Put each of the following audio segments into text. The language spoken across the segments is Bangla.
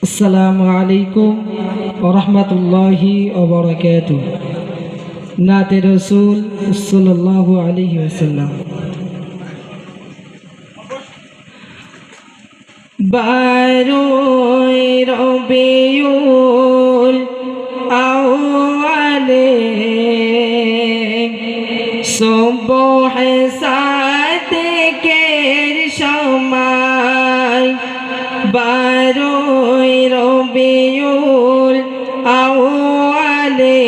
আসসালামু আলাইকুম ওয়া রাহমাতুল্লাহি ওয়া বারাকাতুহু। নাতে রাসূল সাল্লাল্লাহু আলাইহি ওয়াসাল্লাম। বারোই রবিউল আউয়ালে সুবহ সাদেকের সময়, বারোই রবিউল আউয়ালে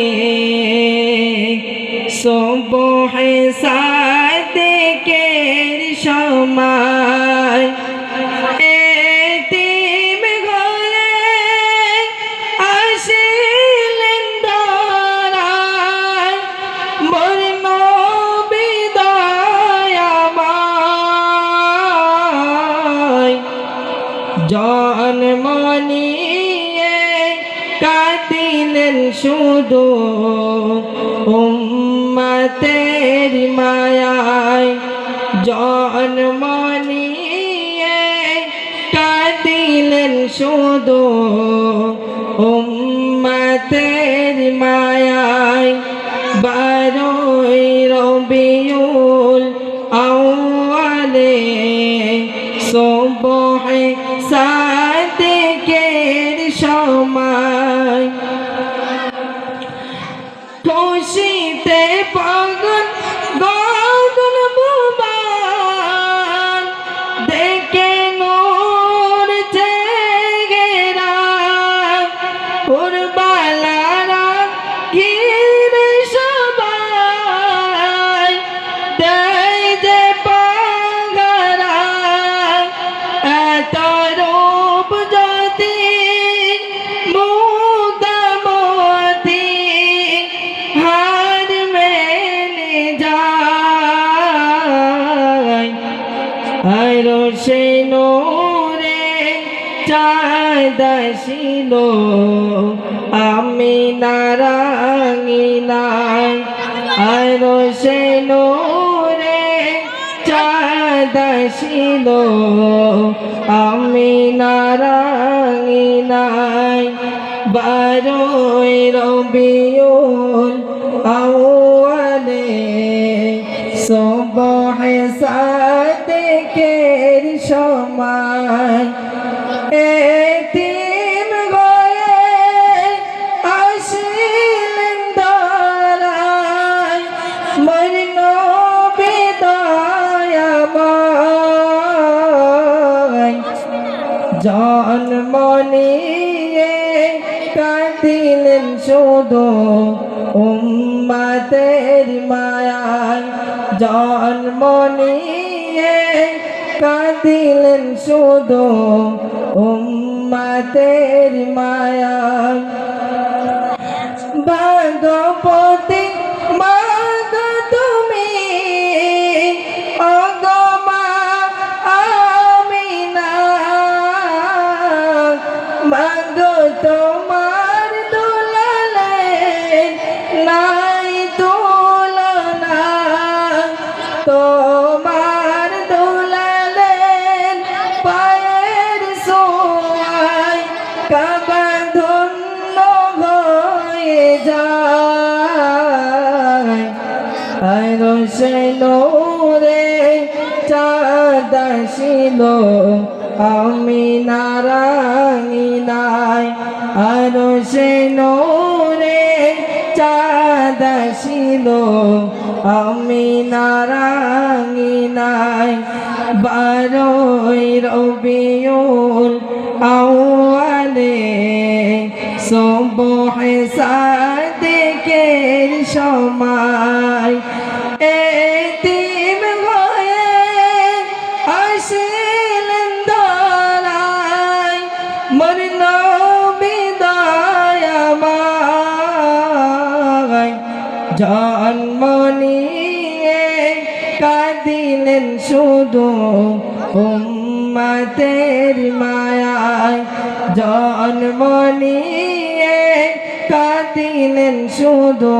সুবহ সাদেকের সময়, এতিম ঘরে আসিলেন ধরায় মোর নবী দয়াময়। জন্ম নিয়ে কাঁদিলেন শুধু উম্মতের মায়ায়, জন্ম নিয়ে কাঁদিলেন শুধু উম্মতের মায়ায়। বারোই রবিউল আউয়ালে সুবহ সাদেকের সময়, খুশিতে পাগল গগন ভুবন দেখে নূর জেগেরা, কুরবালারা ঘিরে সবাই দেয় যে পাহারা। এত রূপ যদি মুগ্ধমতি হার মেনে যায়, আর সে নূরে চাঁদ আসিল আমিনার আঙিনায়, আর সে নূরে চাঁদ আসিল আমিনার আঙিনায়। বারোই রবিউল আউয়ালে সুবহ সাদেকের সময়, এতিম ঘরে আসিলেন ধরায় মোর নবী দয়াময়। জন্ম নিয়ে কাঁদিলেন শুধু উম্মতের মায়ায়, জন্ম নিয়ে কাঁদিলেন শুধু উম্মতের মায়ায়। ভাগ্যবতী মা গো তুমি, ওগো মা আমিনা, মাগো তোমার দুলালে নাই তুলনা, তোমার দুলালে পায়ের সোয়ায় কাবা ধন্য হয়ে যায়, আর সে নূরে চাঁদ আসিল আমিনার আঙিনায়, আর সে নূরে চাঁদ আসিল আমিনার আঙিনায়। বারোই রবিউল আউয়ালে সুবহ সাদেকের সময়, এতিম ঘরে আসিলেন ধরায় মোর নবী দয়াময়। জন্ম নিয়ে কাঁদিলেন শুধু উম্মতের মায়ায়, জন্ম নিয়ে কাঁদিলেন শুধু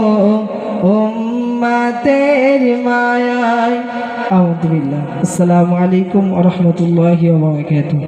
উম্মতের মায়ায়। আউযু বিল্লাহ। আসসালামু আলাইকুম ওয়া রাহমাতুল্লাহি ওয়া বারাকাতুহু।